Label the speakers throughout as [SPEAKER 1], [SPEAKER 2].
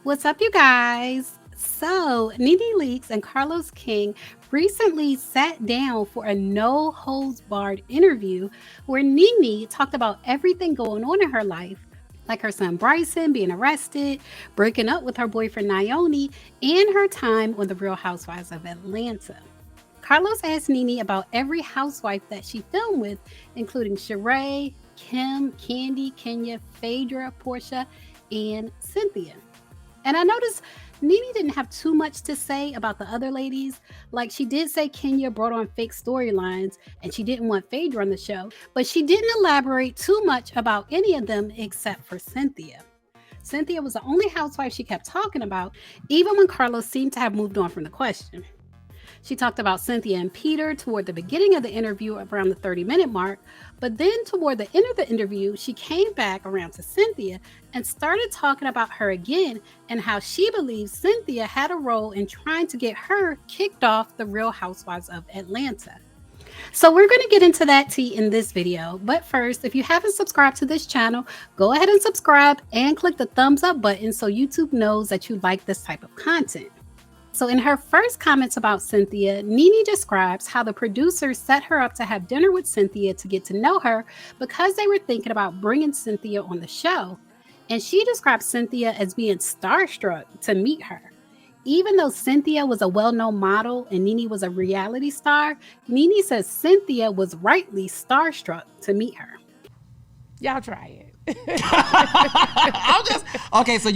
[SPEAKER 1] What's up, you guys? So, NeNe Leakes and Carlos King recently sat down for a no holds barred interview where NeNe talked about everything going on in her life, like her son Bryson being arrested, breaking up with her boyfriend Naomi, and her time on The Real Housewives of Atlanta. Carlos asked NeNe about every housewife that she filmed with, including Sheree, Kim, Candy, Kenya, Phaedra, Portia, and Cynthia. And I noticed NeNe didn't have too much to say about the other ladies. Like, she did say Kenya brought on fake storylines and she didn't want Phaedra on the show, but she didn't elaborate too much about any of them except for Cynthia. Cynthia was the only housewife she kept talking about, even when Carlos seemed to have moved on from the question. She talked about Cynthia and Peter toward the beginning of the interview around the 30-minute mark, but then toward the end of the interview, she came back around to Cynthia and started talking about her again and how she believes Cynthia had a role in trying to get her kicked off the Real Housewives of Atlanta. So we're going to get into that tea in this video. But first, if you haven't subscribed to this channel, go ahead and subscribe and click the thumbs up button so YouTube knows that you like this type of content. So, in her first comments about Cynthia, NeNe describes how the producers set her up to have dinner with Cynthia to get to know her because they were thinking about bringing Cynthia on the show. And she describes Cynthia as being starstruck to meet her. Even though Cynthia was a well-known model and NeNe was a reality star, NeNe says Cynthia was rightly starstruck to meet her.
[SPEAKER 2] Y'all try it.
[SPEAKER 3] I'm just okay. So are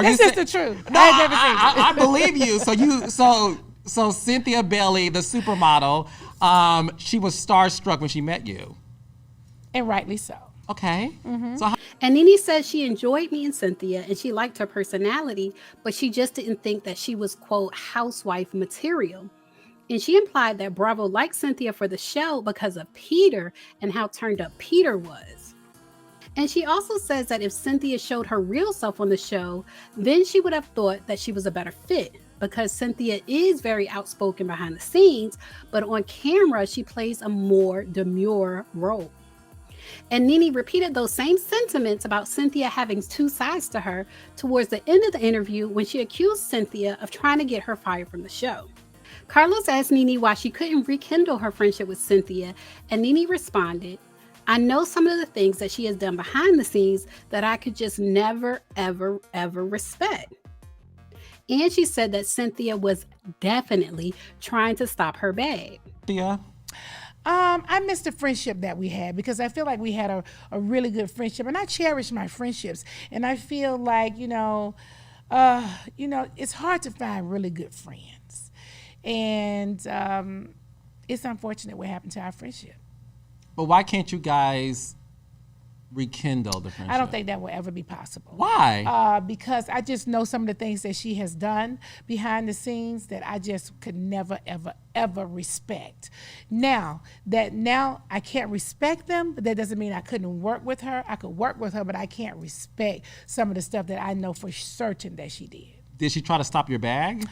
[SPEAKER 2] This
[SPEAKER 3] you?
[SPEAKER 2] is the truth.
[SPEAKER 3] No,
[SPEAKER 2] I had never seen it.
[SPEAKER 3] I believe you. So Cynthia Bailey, the supermodel, she was starstruck when she met you.
[SPEAKER 2] And rightly so.
[SPEAKER 3] Okay.
[SPEAKER 2] Mm-hmm.
[SPEAKER 3] So
[SPEAKER 1] And NeNe says she enjoyed meeting Cynthia and she liked her personality, but she just didn't think that she was, quote, housewife material. And she implied that Bravo liked Cynthia for the show because of Peter and how turned up Peter was. And she also says that if Cynthia showed her real self on the show, then she would have thought that she was a better fit because Cynthia is very outspoken behind the scenes, but on camera, she plays a more demure role. And NeNe repeated those same sentiments about Cynthia having two sides to her towards the end of the interview when she accused Cynthia of trying to get her fired from the show. Carlos asked NeNe why she couldn't rekindle her friendship with Cynthia, and NeNe responded, I know some of the things that she has done behind the scenes that I could just never, ever, ever respect. And she said that Cynthia was definitely trying to stop her bag.
[SPEAKER 3] yeah.
[SPEAKER 2] I miss the friendship that we had because I feel like we had a really good friendship, and I cherish my friendships. And I feel like it's hard to find really good friends, and it's unfortunate what happened to our friendship.
[SPEAKER 3] But why can't you guys rekindle the friendship?
[SPEAKER 2] I don't think that will ever be possible.
[SPEAKER 3] Why?
[SPEAKER 2] Because I just know some of the things that she has done behind the scenes that I just could never, ever, ever respect. Now I can't respect them, but that doesn't mean I couldn't work with her. I could work with her, but I can't respect some of the stuff that I know for certain that she did.
[SPEAKER 3] Did she try to stop your bag?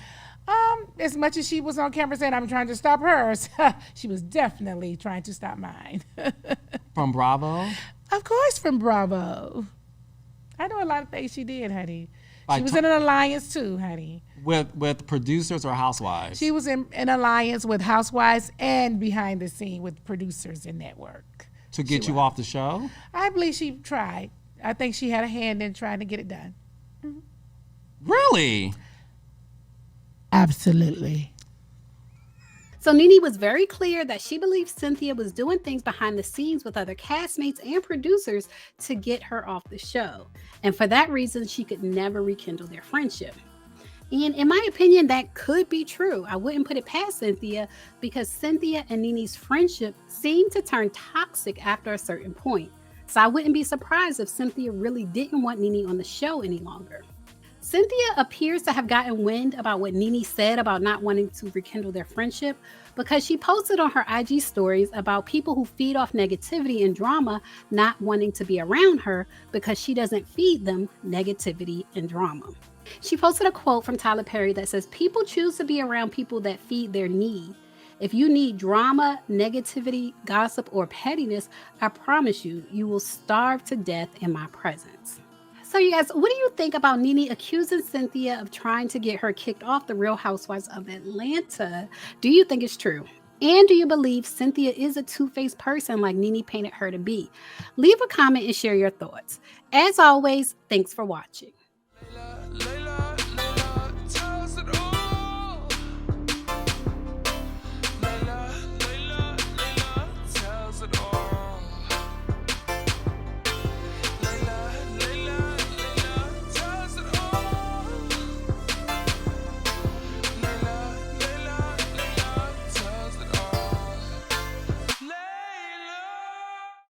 [SPEAKER 2] As much as she was on camera saying I'm trying to stop hers, she was definitely trying to stop mine.
[SPEAKER 3] From Bravo?
[SPEAKER 2] Of course, from Bravo. I know a lot of things she did, honey.
[SPEAKER 3] Like
[SPEAKER 2] She was in an alliance too, honey.
[SPEAKER 3] With producers or housewives?
[SPEAKER 2] She was in an alliance with Housewives and behind the scene with producers and network.
[SPEAKER 3] To get you off the show?
[SPEAKER 2] I believe she tried. I think she had a hand in trying to get it done.
[SPEAKER 3] Really?
[SPEAKER 2] Absolutely.
[SPEAKER 1] So NeNe was very clear that she believes Cynthia was doing things behind the scenes with other castmates and producers to get her off the show. And for that reason, she could never rekindle their friendship. And in my opinion, that could be true. I wouldn't put it past Cynthia because Cynthia and NeNe's friendship seemed to turn toxic after a certain point. So I wouldn't be surprised if Cynthia really didn't want NeNe on the show any longer. Cynthia appears to have gotten wind about what NeNe said about not wanting to rekindle their friendship because she posted on her IG stories about people who feed off negativity and drama not wanting to be around her because she doesn't feed them negativity and drama. She posted a quote from Tyler Perry that says, "People choose to be around people that feed their need. If you need drama, negativity, gossip, or pettiness, I promise you, you will starve to death in my presence." So, you guys, what do you think about NeNe accusing Cynthia of trying to get her kicked off the Real Housewives of Atlanta? Do you think it's true? And do you believe Cynthia is a two-faced person like NeNe painted her to be? Leave a comment and share your thoughts. As always, thanks for watching.